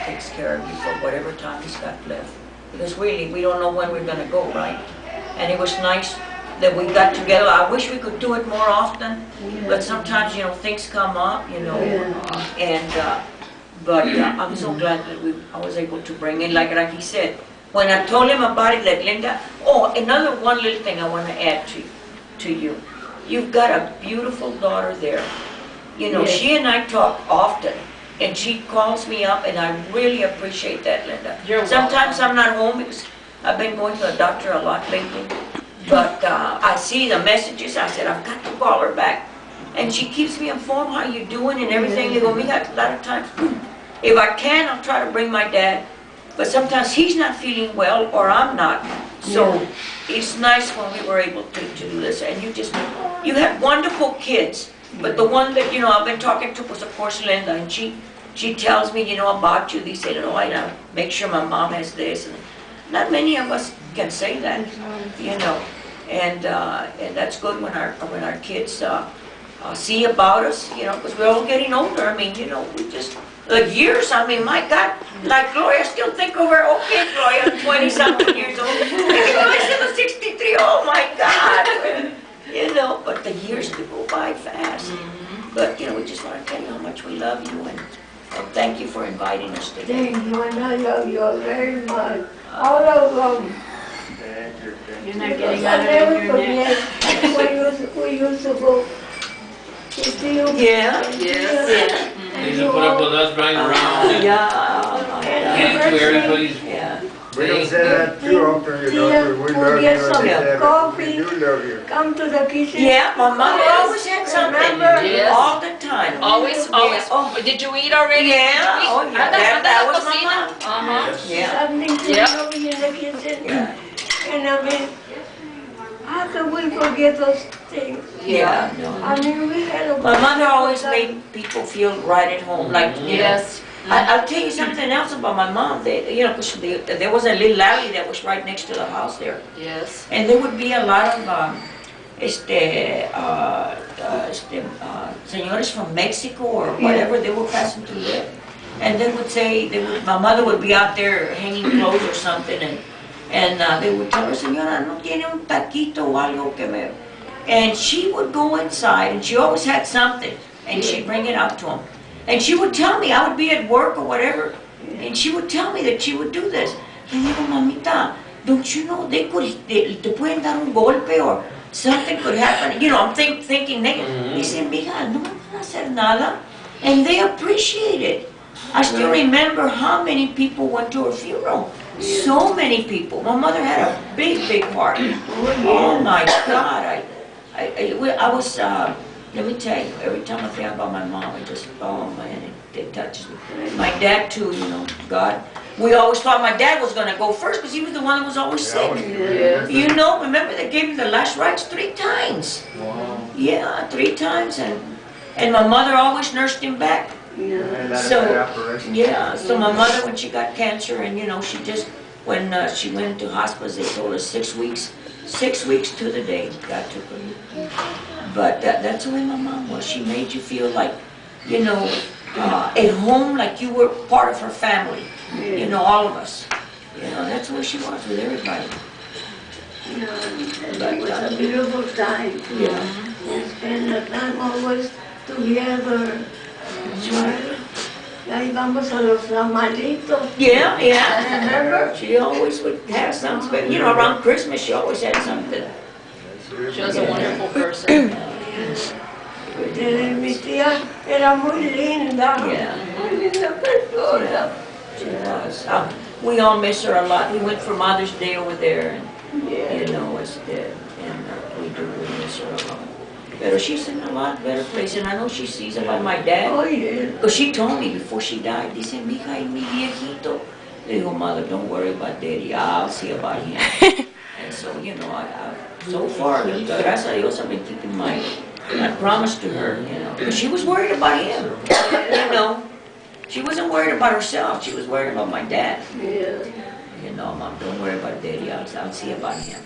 takes care of you for whatever time he's got left. Because really, we don't know when we're gonna go, right? And it was nice that we got together. I wish we could do it more often, but sometimes, you know, things come up, you know, and, but I'm so glad that I was able to bring in, like he said, when I told him about it, like Linda, oh, another one little thing I want to add to you. You've got a beautiful daughter there. You know, she and I talk often, and she calls me up, and I really appreciate that, Linda. Sometimes I'm not home because I've been going to the doctor a lot lately, but I see the messages. I said, I've got to call her back. And she keeps me informed how you're doing and everything. You go, me a lot of times, if I can, I'll try to bring my dad. But sometimes he's not feeling well, or I'm not. So it's nice when we were able to do this. And you have wonderful kids. But the one that, you know, I've been talking to was, of course, Linda. And she tells me, you know, about you. They say, you know, I know, make sure my mom has this. And not many of us can say that, you know. And that's good when our kids see about us, you know, because we're all getting older. I mean, you know, we just... The years, I mean, my God, like Gloria, still think of her, okay, Gloria, 20-something years old. Gloria still 63, oh my God. You know, but the years do go by fast. But, you know, we just want to tell you how much we love you, and thank you for inviting us today. Thank you, and I love you very much. All of them. You're not getting I out never of your neck. forget when we used to go to see you. Yeah. Yes. They used to put up with us running around and getting to everybody's. Yeah. We don't say that too often, you know, we love you Get some and coffee. we do love you. Come to the kitchen. Yeah, my mother always had something. Yes. All the time. Always. Oh. Did you eat already? Yeah. Oh, yeah. That was my mom. Uh-huh. Yeah. Something to Yep. love in the kitchen. Yeah. And I mean, how can we forget those things? Yeah. No. I mean, we had a... My mother always made people feel right at home, like, you know. Yes. I'll tell you something else about my mom. You know, 'cause there was a little alley that was right next to the house there. Yes. And there would be a lot of, señores from Mexico or whatever, they were passing through there. And they would say, my mother would be out there hanging clothes or something, and they would tell her, señora, ¿no tiene un taquito o algo que me... And she would go inside, and she always had something, and she'd bring it out to them. And she would tell me, I would be at work or whatever, and she would tell me that she would do this. And I go, mamita, don't you know, te pueden dar un golpe or something could happen. You know, I'm thinking negative. They said, mija, no me van a hacer nada. And they appreciate it. I still remember how many people went to her funeral. So many people. My mother had a big heart. Oh my God. I was, let me tell you, every time I think about my mom, it just, oh man, it touches me. My dad too, you know, God. We always thought my dad was going to go first because he was the one that was always sick. Yes. You know, remember they gave me the last rites 3 times. Wow. Yeah, 3 times. And my mother always nursed him back. And that's So, the operation. yeah, so my mother, when she got cancer, and you know, she just, when she went into hospice, they told her 6 weeks. 6 weeks to the day, God took her. But that's the way my mom was. She made you feel like, you know, at home, like you were part of her family. You know, all of us. You know, that's the way she was with everybody. Yeah, it was a beautiful time. Yeah. We spent the time always together. Right? Ahí vamos a los tamalitos. Yeah, yeah. Remember? She always would have something. But, you know, around Christmas, she always had something. She was a wonderful person. Mi tía era muy linda. Yeah. Muy linda persona. She was. We all miss her a lot. We went for Mother's Day over there, and you know, it's dead, and we do miss her a lot. But she's in a lot better place, and I know she sees about my dad. Oh, yeah. Because she told me before she died, dice, mija, y mi viejito. Le digo, Mother, don't worry about Daddy, I'll see about him. And so, you know, so far, gracias a Dios, I've been keeping my promise to her, you know. Because she was worried about him, you know. She wasn't worried about herself, she was worried about my dad. Yeah. You know, Mom, don't worry about Daddy, I'll see about him.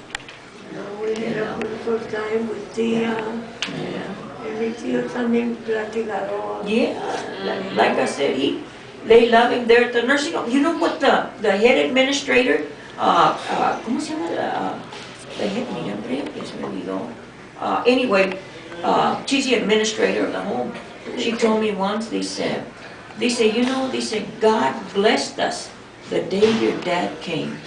No, we had a wonderful time with tía. Yeah. Y mi tío también platicador. Yeah, like I said, They love him there at the nursing home. You know what the head administrator, ¿cómo se llama? The head, mi nombre, que se me olvidó. Anyway, she's the administrator of the home. She told me once, they said, you know, they said, God blessed us the day your dad came.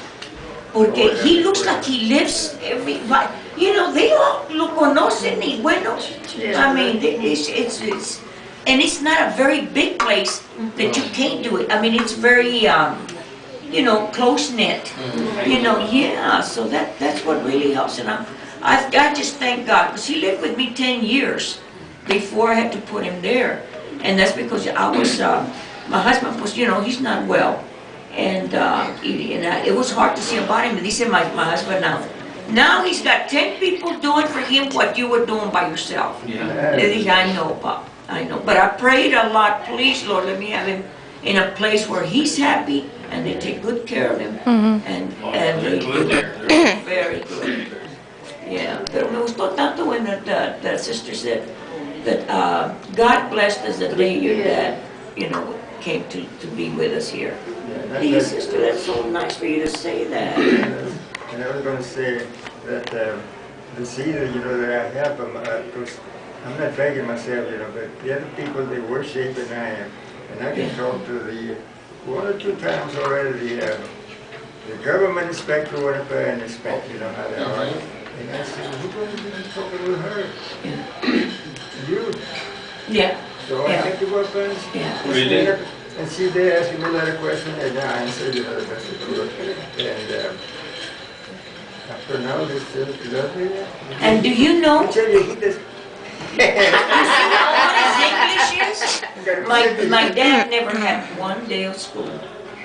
Porque he looks like he lives everybody, you know, they all lo conocen y bueno, I mean, it's, and it's not a very big place that you can't do it. I mean, it's very, you know, close-knit, you know, yeah, so that's what really helps. And I just thank God, because he lived with me 10 years before I had to put him there. And that's because I was, my husband was, you know, he's not well. And it was hard to see about him. And he said, my husband now he's got 10 people doing for him what you were doing by yourself. Yeah. I know, Pop, I know. But I prayed a lot, please, Lord, let me have him in a place where he's happy and they take good care of him. And they do very good. Yeah, pero me gustó tanto when the sister said that God blessed us the day your dad, you know, came to be with us here. Hey, sister, that's so nice for you to say that. And I was going to say that the seed, you know, that I have, because I'm not bragging myself, you know, but the other people, they worse shape than I am. And I can talk to the, 1 or 2 times already, the government inspector went up there and inspect, you know, how they are. And I said, who's going to be talking with her? You. Yeah. So I had to go up there and Really? and see, they asked me a lot of questions, and I answered, you know, the best I could. And after now, they still love me. And do you know? I tell you, he does. What his English is? My dad never had 1 day of school.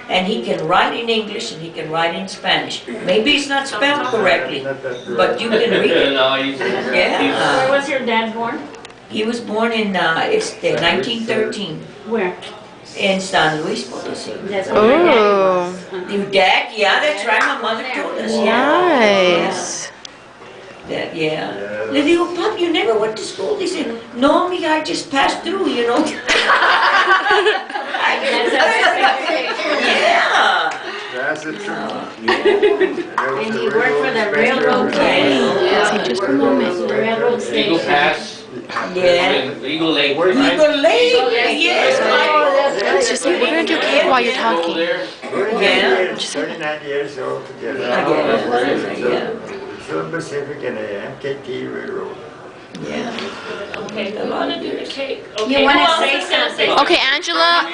And he can write in English and he can write in Spanish. Maybe it's not spelled correctly, but you can read it. No, he's, Yeah. Where was your dad born? He was born in 1913 Where? in San Luis Potosí. That's where my dad Oh, was. Your dad? Yeah, that's right. My mother told us. Yeah. nice. That, yeah. Le digo, Pop, you never went to school? They said, no, amiga, I just passed through, you know. Yeah. That's the truth. And he worked for the railroad Okay. Yeah. Just a moment. The railroad Eagle station. Pass, Yeah. Eagle Lake. You go late. Yes, It's just like, we're gonna do cake while you're talking. There. 39 years old together. Yeah. Southern Pacific and the MKT Railroad. Yeah. Okay, we want to do the cake. Okay, You wanna who else say is gonna say something? Okay, Angela,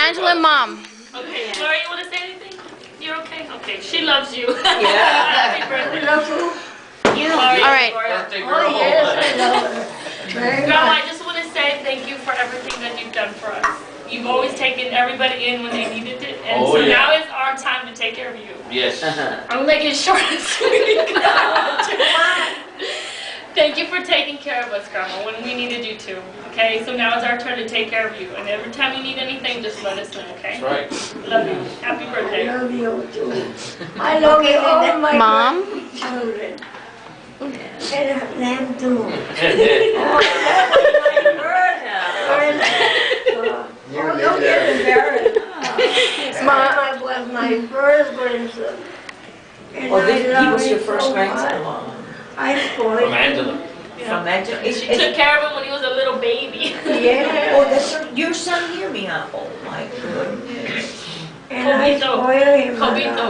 and Mom. Okay, Laura, you want to say anything? You're okay? Okay, she loves you. Yeah. Happy birthday. Love you. Laura, All right. Laura. Birthday Oh, girl. yes, I love her. Very Grandma, much. I just want to say thank you for everything that you've done for us. You've always taken everybody in when they needed it, and Oh, so yeah. now is our time to take care of you. Yes. I'm making short and sweet. Thank you for taking care of us, Grandma, when we needed you to. Okay, so now it's our turn to take care of you, and every time you need anything, just let us know. Okay? That's right. Love you. Happy I birthday. love you too. I love all my Mom? children. And them too. You Don't get embarrassed. Mom. Was my first grandson. And Oh, I he love was your him first so grandson? much. I spoiled From him. Angela. From Angela? She took care of him when he was a little baby. Yeah. Oh, that's your son here, Mia. Oh, my goodness. And I Cobito. spoiled him. Cobito.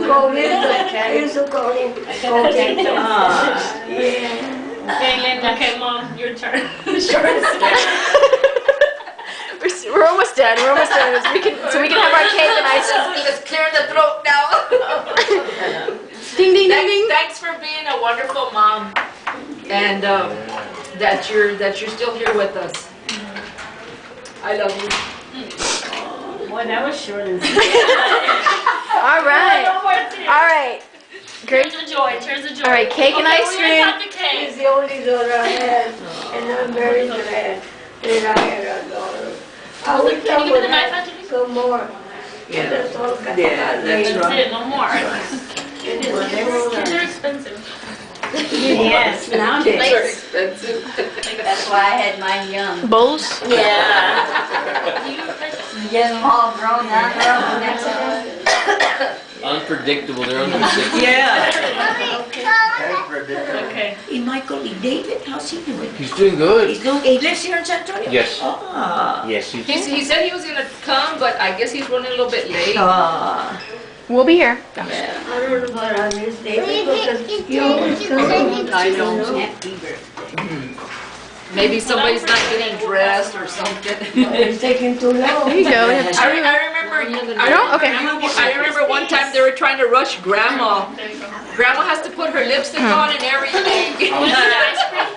Cobito. I used to call him Cobito. Ah. Yeah. Okay, Linda. Okay, Mom, your turn. We're almost done. So we can have our cake and ice cream. Just clear the throat now. Ding, ding, ding, ding. Thanks for being a wonderful mom, and that you're still here with us. I love you. Boy, that was short and sweet. All right. No more tears. All right. Great. Tears of joy. Tears of joy. All right, cake and ice we're cream. gonna cut the cake. He's the only daughter I had, and I'm very glad that I had a daughter. I wish Can I you give me would the knife, have Anthony? some more. Yeah. That's all I Yeah, that's That's right. it. No more. It is Kids are expensive. Yes, nowadays. They're expensive. That's why I had mine young. Bowls? Yeah. Get them all grown up. Unpredictable, they're unpredictable. Yeah. Thanks for the- Okay. Hey, Michael, David, how's he doing? He's doing good. He lives here in San Antonio? Yes. Ah. Yes, He said he was gonna come, but I guess he's running a little bit late. Ah. We'll be here. I don't know, but I miss David because he always comes. I don't. Maybe somebody's not getting dressed or something. It's taking too long. There you go. We have I two. remember. No? Okay. I remember one time they were trying to rush Grandma. Grandma has to put her lipstick on and everything.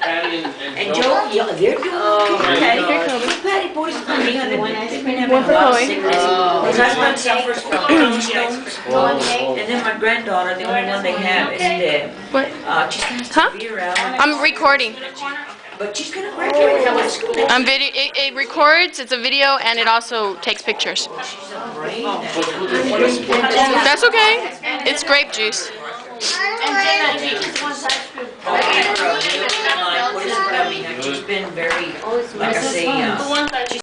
And Joe, yeah, they're doing okay. Here, Kobe. Patty boys, honey, they've been having One a for lot of Chloe. sickness. His husband suffers from kidney stones. And then my granddaughter, the only one they have is dead. What? She's got Huh? severe allergy. I'm recording. But she's gonna graduate from high school. I'm video. It records. It's a video, and it also takes pictures. She's a brain. That's okay. It's grape juice. She's been very, like I say,